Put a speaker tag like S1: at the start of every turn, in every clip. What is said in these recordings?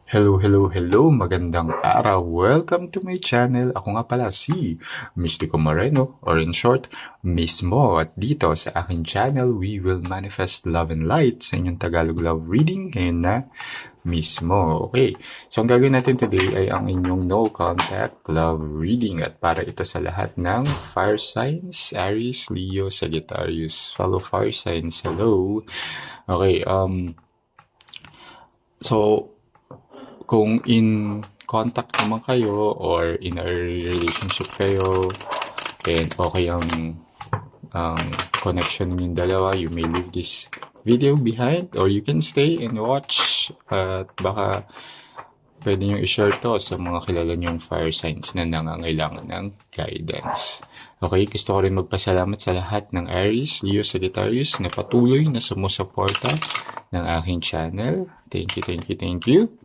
S1: Hello, magandang araw. Welcome to my channel. Ako nga pala si Mystico Moreno, or in short, Mismo. At dito sa aking channel, we will manifest love and light sa inyong Tagalog love reading ngayon na Mismo. Okay, so ang gagawin natin today ay ang inyong no contact love reading. At para ito sa lahat ng fire signs, Aries, Leo, Sagittarius, fellow fire signs, hello. Okay, so kung in contact naman kayo or in a relationship kayo and okay ang connection ninyong dalawa, you may leave this video behind or you can stay and watch at baka pwede nyo i-share to sa mga kilala nyong fire signs na nangangailangan ng guidance. Okay, gusto ko rin magpasalamat sa lahat ng Aries, Leo, Sagittarius na patuloy na sumusuporta ng aking channel. Thank you.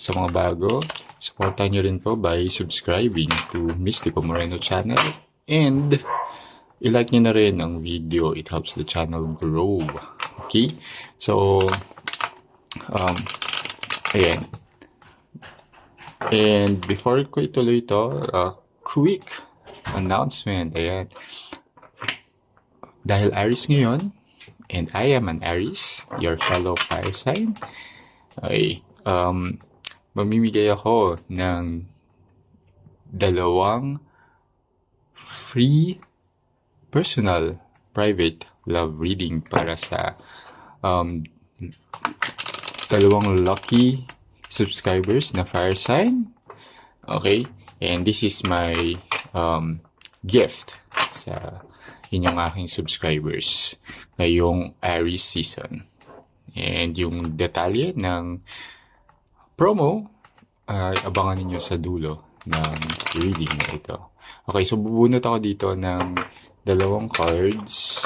S1: Sa mga bago, supportan nyo rin po by subscribing to Mystico Moreno channel and i-like nyo na rin ang video. It helps the channel grow. Okay? So, ayan. And before ko ituloy ito, quick announcement. Ayan. Dahil Aries ngayon, and I am an Aries, your fellow fire sign, ay mamimigay ako ng 2 free personal private love reading para sa 2 lucky subscribers na fire sign. Okay? And this is my gift sa inyong aking subscribers ngayong Aries season. And yung detalye ng promo ay abangan niyo sa dulo ng reading na ito. Okay, so bubunot ako dito ng 2 cards.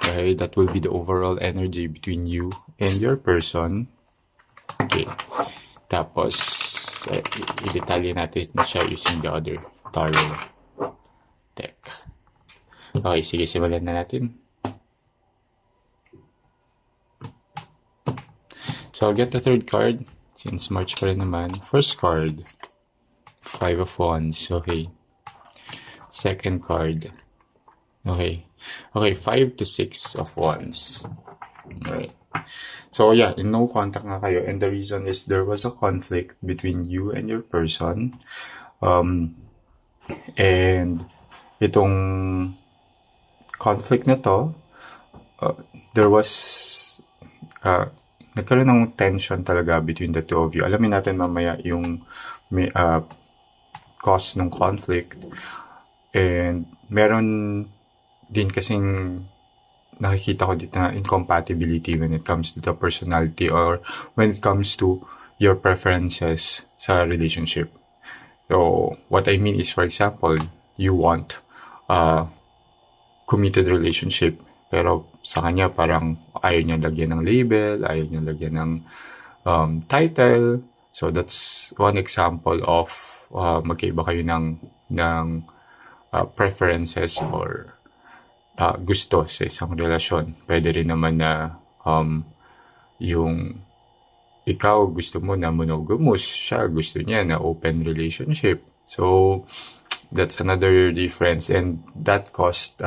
S1: Okay, that will be the overall energy between you and your person. Okay, tapos i-detalye natin siya using the other tarot deck. Okay, sige, simulan na natin. So I'll get the 3rd card since March pa rin naman. First card, 5 of Wands. Okay. Second card. Okay. Okay, 5 to 6 of Wands. Alright. So yeah, in no contact nga kayo. And the reason is there was a conflict between you and your person. And itong conflict na to, there was nagkaroon ng tension talaga between the two of you. Alamin natin mamaya yung cause ng conflict. And meron din kasing nakikita ko dito na incompatibility when it comes to the personality or when it comes to your preferences sa relationship. So, what I mean is, for example, you want a committed relationship pero sa kanya parang ayaw niya lagyan ng label, ayaw niya lagyan ng title. So that's one example of magkaiba kayo ng preferences or gusto sa isang relasyon. Pwede rin naman na yung ikaw gusto mo na monogamous, siya gusto niya na open relationship. So that's another difference and that caused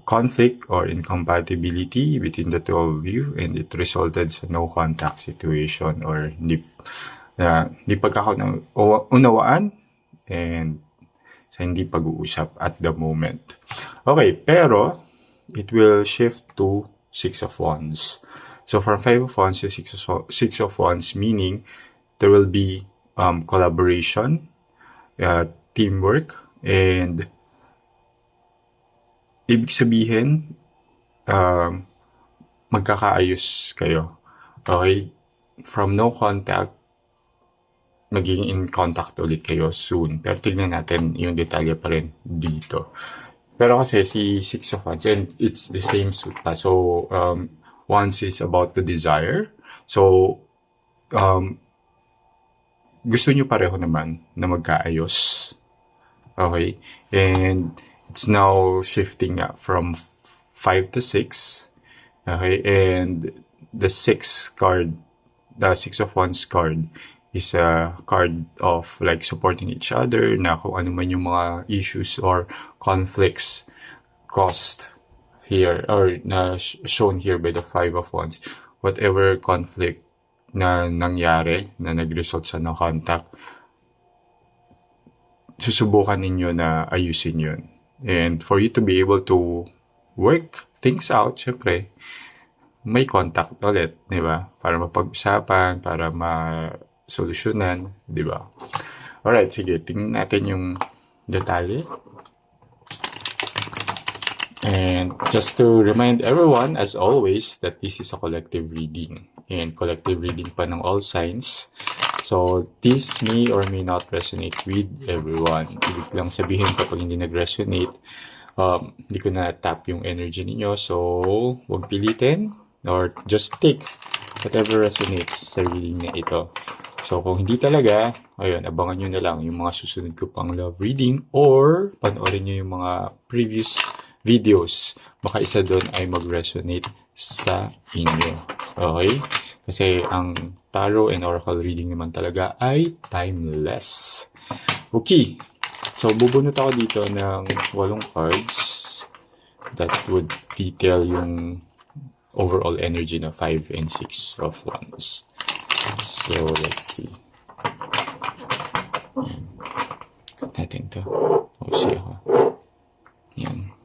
S1: conflict or incompatibility between the two of you and it resulted sa no contact situation or hindi pagkakaunawaan and sa hindi pag-uusap at the moment. Okay, pero it will shift to 6 of Wands. So from 5 of Wands to 6 of Wands, meaning there will be collaboration, teamwork, and ibig sabihin, magkakaayos kayo. Okay? From no contact, magiging in contact ulit kayo soon. Pero tignan natin yung detalye pa rin dito. Pero kasi si 6 of Wands, and it's the same suit pa. So, Wands is about the desire. So, gusto nyo pareho naman na magkaayos. Okay? And it's now shifting from 5 to 6. Okay, and the 6 card the Six of Wands card is a card of like supporting each other, na kung ano man yung mga issues or conflicts caused here or na shown here by the Five of Wands, whatever conflict na nangyari na nag-result sa no contact, susubukan ninyo na ayusin yun. And for you to be able to work things out, syempre, may contact ulit, di ba? Para mapag-usapan, para ma-solusyonan, di ba? Alright, sige, tingnan natin yung detalye. And just to remind everyone, as always, that this is a collective reading. And collective reading pa ng all signs. So, this may or may not resonate with everyone. Ibig lang sabihin kapag hindi nag-resonate, hindi ko na-tap yung energy ninyo. So, huwag pilitin or just take whatever resonates sa reading na ito. So, kung hindi talaga, ayun, abangan nyo na lang yung mga susunod ko pang love reading or panoorin nyo yung mga previous videos. Baka isa doon ay mag-resonate sa inyo. Okay? Kasi ang tarot and oracle reading naman talaga ay timeless. Okay. So, bubunot ako dito ng 8 cards that would detail yung overall energy na 5 and 6 of Wands. So, let's see. Cut natin to. See ako. Yan.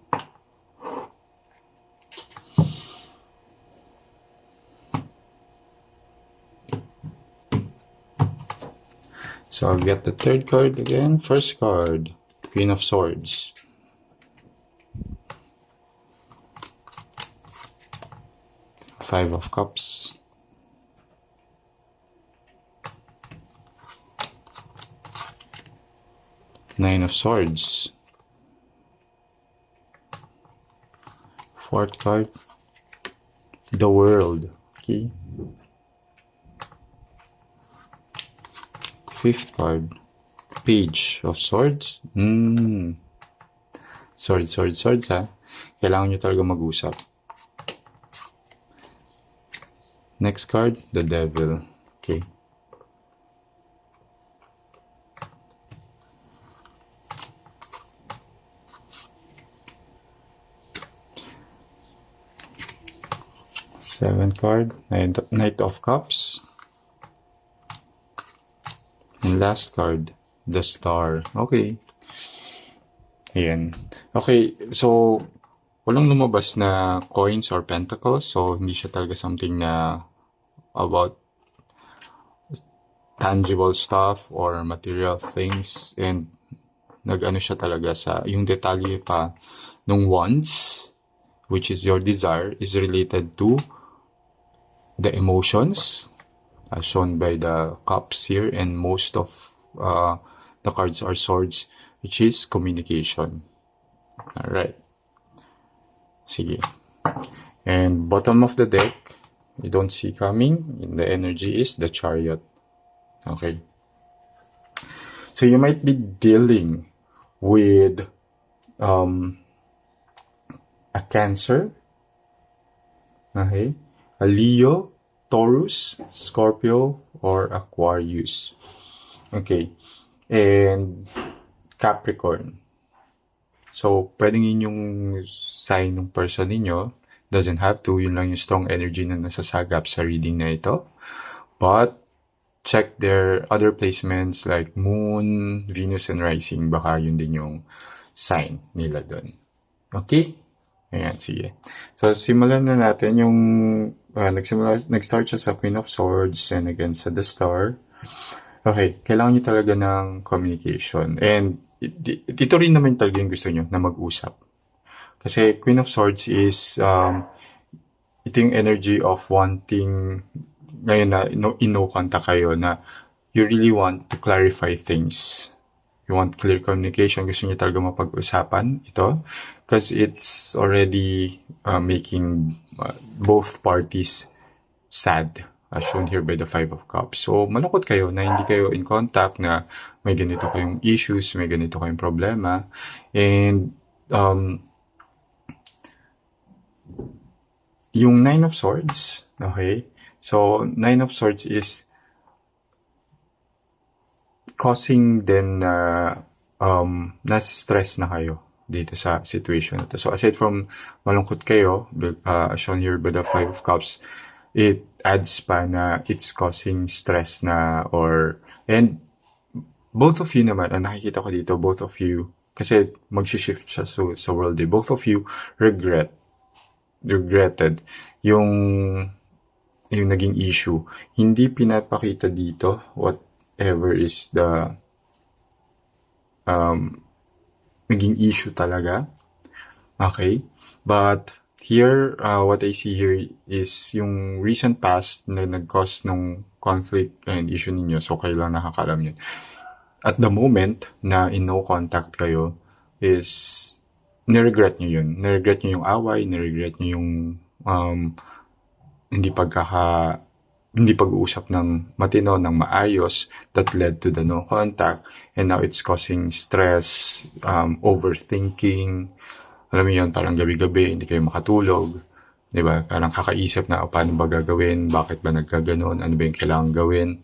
S1: So, I'll get the third card again. First card, Queen of Swords. Five of Cups. Nine of Swords. Fourth card, the World. Okay. Fifth card, Page of Swords. Swords ha. Kailangan nyo talaga mag-usap. Next card, the Devil. Okay. Seventh card, Knight of Cups. And last card, the Star. Okay. Ayan. Okay, so walang lumabas na coins or pentacles. So, hindi siya talaga something na about tangible stuff or material things. And nag-ano siya talaga sa, yung detalye pa nung wants, which is your desire, is related to the emotions, as shown by the cups here, and most of the cards are swords, which is communication. Alright. Sige. And bottom of the deck, you don't see coming, the energy is the Chariot. Okay. So you might be dealing with a Cancer, okay, a Leo, Taurus, Scorpio, or Aquarius. Okay. And Capricorn. So, pwedeng yun yung sign ng person ninyo. Doesn't have to. Yun lang yung strong energy na nasasagap sa reading na ito. But, check their other placements like Moon, Venus, and Rising. Baka yun din yung sign nila doon. Okay? Ayan, sige. So, simulan na natin yung nag-start siya sa Queen of Swords and again sa the Star. Okay, kailangan nyo talaga ng communication. And ito rin naman talaga yung gusto nyo na mag-usap. Kasi Queen of Swords is ito yung energy of wanting ngayon na ino-contact kayo na you really want to clarify things. You want clear communication. Gusto nyo talaga mapag-usapan ito. Because it's already making both parties sad, as shown here by the Five of Cups. So, malungkot kayo na hindi kayo in contact, na may ganito kayong issues, may ganito kayong problema. And, yung Nine of Swords, okay? So, Nine of Swords is causing din na nasa-stress na kayo dito sa situation na to. So, aside from malungkot kayo, shown here by the Five of Cups, it adds pa na it's causing stress na and both of you naman, ang nakikita ko dito, both of you, kasi mag-shift siya sa world eh, both of you regretted yung naging issue. Hindi pinapakita dito whatever is the naging issue talaga. Okay? But here, what I see here is yung recent past na nag-cause nung conflict and issue ninyo. So, kayo lang nakakalam yun. At the moment na in no contact kayo is niregret nyo yun. Niregret nyo yung away, niregret nyo yung hindi pag-uusap ng matino, ng maayos that led to the no contact, and now it's causing stress, overthinking, alam mo yun, parang gabi-gabi hindi kayo makatulog, di ba? Parang kakaisip na paano ba gagawin, bakit ba nagkaganon, ano ba yung kailangan gawin,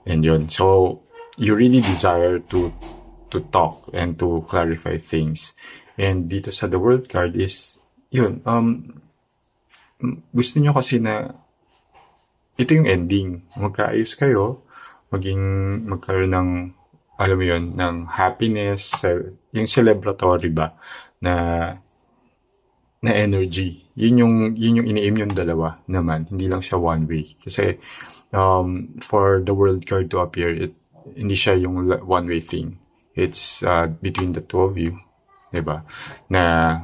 S1: and yun. So, you really desire to talk and to clarify things. And dito sa The World card is, yun, gusto nyo kasi na ito yung ending. Magkaayos kayo, magkaroon ng, alam mo yun, ng happiness, yung celebratory ba, na energy. Yun yung ini-aim yung dalawa naman. Hindi lang siya one way. Kasi, for the World card to appear, hindi siya yung one way thing. It's between the two of you, diba? Na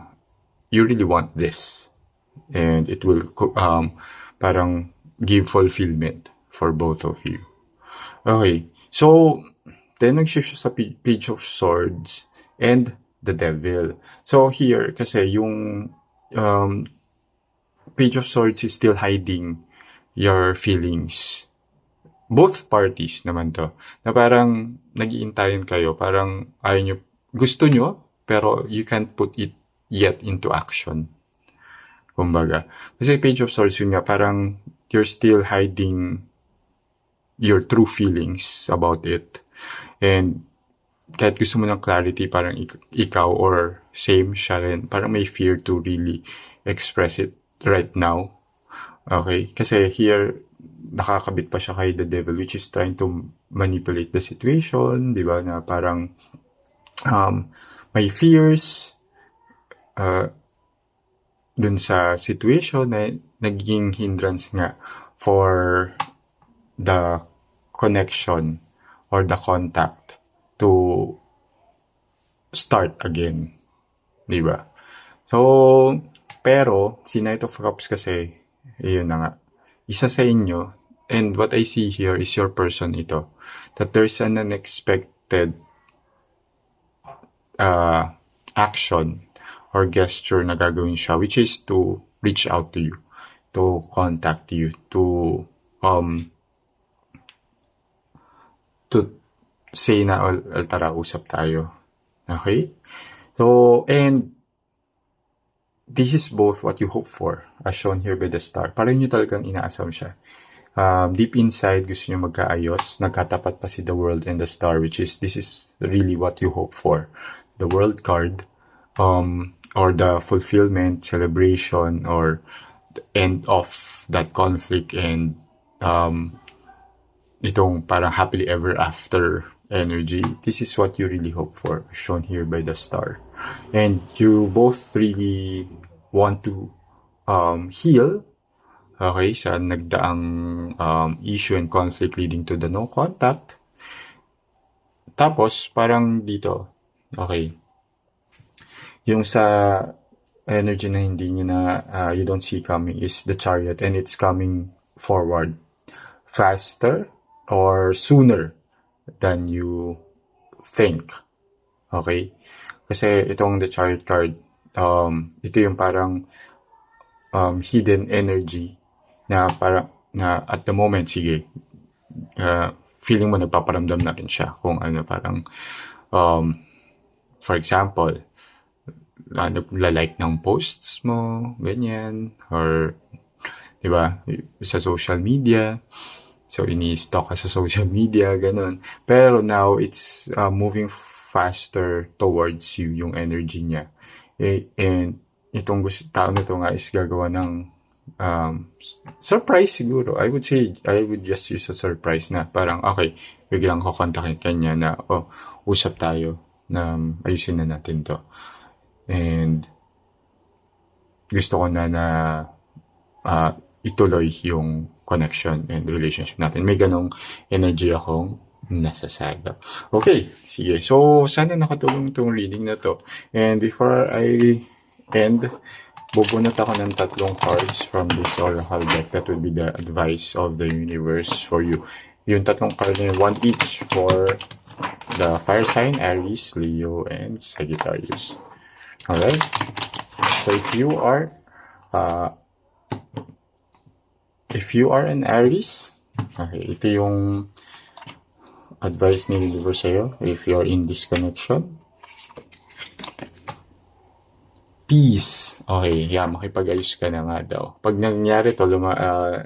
S1: you really want this. And it will parang give fulfillment for both of you. Okay. So, then nag-shift siya sa Page of Swords and the Devil. So, here, kasi yung Page of Swords is still hiding your feelings. Both parties naman to. Na parang nag-iintayin kayo. Parang gusto nyo, pero you can't put it yet into action. Kumbaga. Kasi Page of Swords yun nga, parang you're still hiding your true feelings about it. And kahit gusto mo ng clarity, parang ikaw or same siya rin, parang may fear to really express it right now. Okay? Kasi here, nakakabit pa siya kay the Devil, which is trying to manipulate the situation, di ba? Na parang may fears dun sa situation na naging hindrance nga for the connection or the contact to start again. Di ba? So, pero, si Knight of Cups kasi, yun na nga, isa sa inyo, and what I see here is your person ito, that there's an unexpected action or gesture na gagawin siya, which is to reach out to you, to contact you, to say na, tara, usap tayo. Okay? So, and this is both what you hope for, as shown here by the star. Parang nyo talagang inaasam siya. Deep inside, gusto nyo magkaayos. Nagkatapat pa si the world and the star, which is, this is really what you hope for. The world card, or the fulfillment, celebration, or the end of that conflict, and itong parang happily ever after energy. This is what you really hope for, shown here by the star. And you both really want to heal, okay, sa nagdaang issue and conflict leading to the no contact. Tapos, parang dito, okay, yung sa energy na hindi nyo na you don't see coming is the Chariot, and it's coming forward faster or sooner than you think. Okay? Kasi itong the Chariot card, ito yung parang hidden energy na parang na at the moment, sige, feeling mo nagpaparamdam na rin siya kung ano, parang for example, nagla-like ng posts mo, ganyan, or Diba? Sa social media. So, ini-stalk ka sa social media, ganun. Pero now, it's moving faster towards you, yung energy niya. And itong tao na to nga is gagawa ng surprise siguro. I would say, I would just use a surprise na parang, okay, biglang kukontakin kanya na, usap tayo na ayusin na natin to. And gusto ko na ituloy yung connection and relationship natin. May ganong energy akong nasasaga. Okay, sige. So, sana nakatulong itong reading na to. And before I end, bubunot ako ng 3 cards from this oracle deck. That will be the advice of the universe for you. Yung 3 cards na 1 each for the fire sign, Aries, Leo, and Sagittarius. Alright? So, if you are an Aries, okay, ito yung advice ni universe sa'yo if you're in this connection. Peace. Okay, yeah, makipag-ayos ka na nga daw. Pag nangyari to,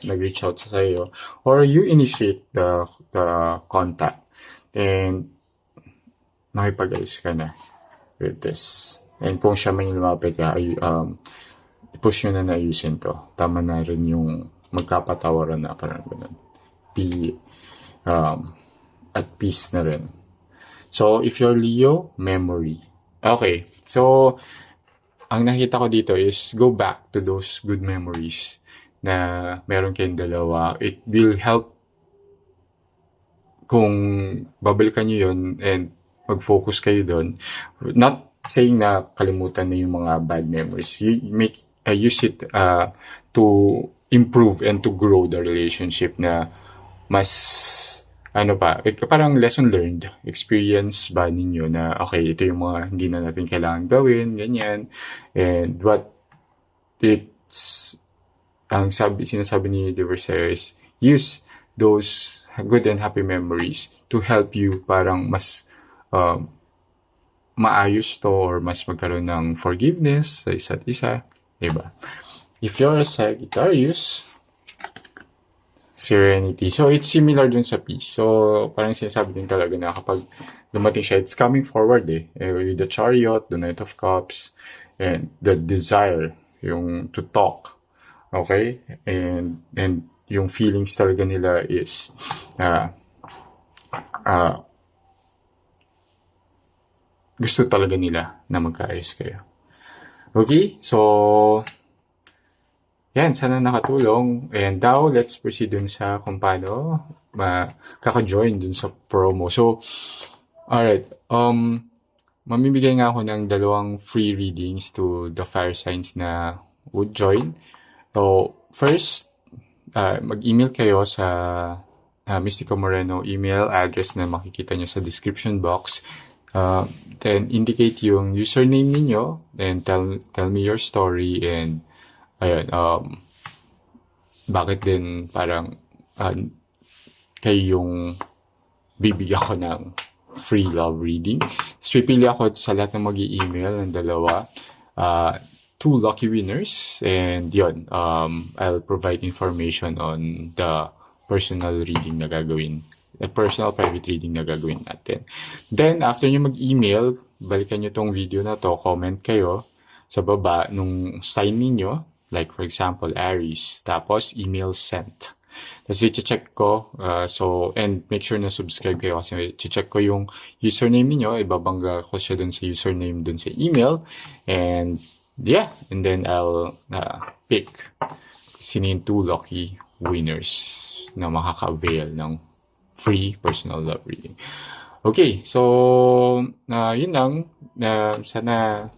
S1: nag-reach out sa sa'yo, or you initiate the contact, and makipag-ayos ka na with this. And kung siya may lumapit ka, push nyo na ayusin to. Tama na rin yung magkapatawaran na, parang ganun. At peace na rin. So, if you're Leo, memory. Okay, so, ang nakita ko dito is go back to those good memories na meron kayong dalawa. It will help kung babalikan nyo yun and mag-focus kayo doon. Not saying na kalimutan na yung mga bad memories. You use it to improve and to grow the relationship na mas parang lesson learned, experience ba ninyo na okay, ito yung mga hindi na natin kailangan gawin, ganyan. And what sinasabi ni universe is use those good and happy memories to help you parang mas maayos to or mas magkaroon ng forgiveness sa isa't isa, diba? If you're a Sagittarius, Serenity. So, it's similar dun sa peace. So, parang sinasabi din talaga na kapag dumating siya, it's coming forward with the Chariot, the Knight of Cups, and the desire, yung to talk. Okay? And yung feelings talaga nila is gusto talaga nila na magkaayos kayo. Okay? So, yan, sana nakatulong. And now, let's proceed dun sa kung paano kaka-join dun sa promo. So, alright. Mamimigay nga ako ng 2 free readings to the fire signs na would join. So, first, mag-email kayo sa Mystico Moreno email address na makikita nyo sa description box. Then, indicate yung username ninyo. Then, tell me your story and ayun, bakit din parang kayo yung bibigyan ko ng free love reading. Tapos pipili ako sa lahat ng mag-i-email ng 2 lucky winners. And yun, I'll provide information on the personal reading na gagawin. The personal private reading na gagawin natin. Then, after nyo mag-email, balikan nyo tong video na to, comment kayo sa baba nung sign ninyo. Like, for example, Aries. Tapos, email sent. Tapos, i-check ko. And make sure na subscribe kayo kasi i-check ko yung username niyo. Ibabangga ko siya dun sa username dun sa email. And, yeah. And then, I'll pick sino yung 2 lucky winners na makaka-avail ng free personal love reading. Okay. So, yun lang. Sana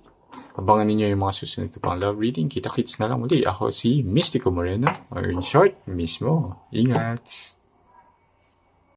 S1: abangan ninyo yung mga susunod ko pang love reading. Kita-kits na lang muli. Ako si Mystico Moreno, or in short, mismo. Ingat!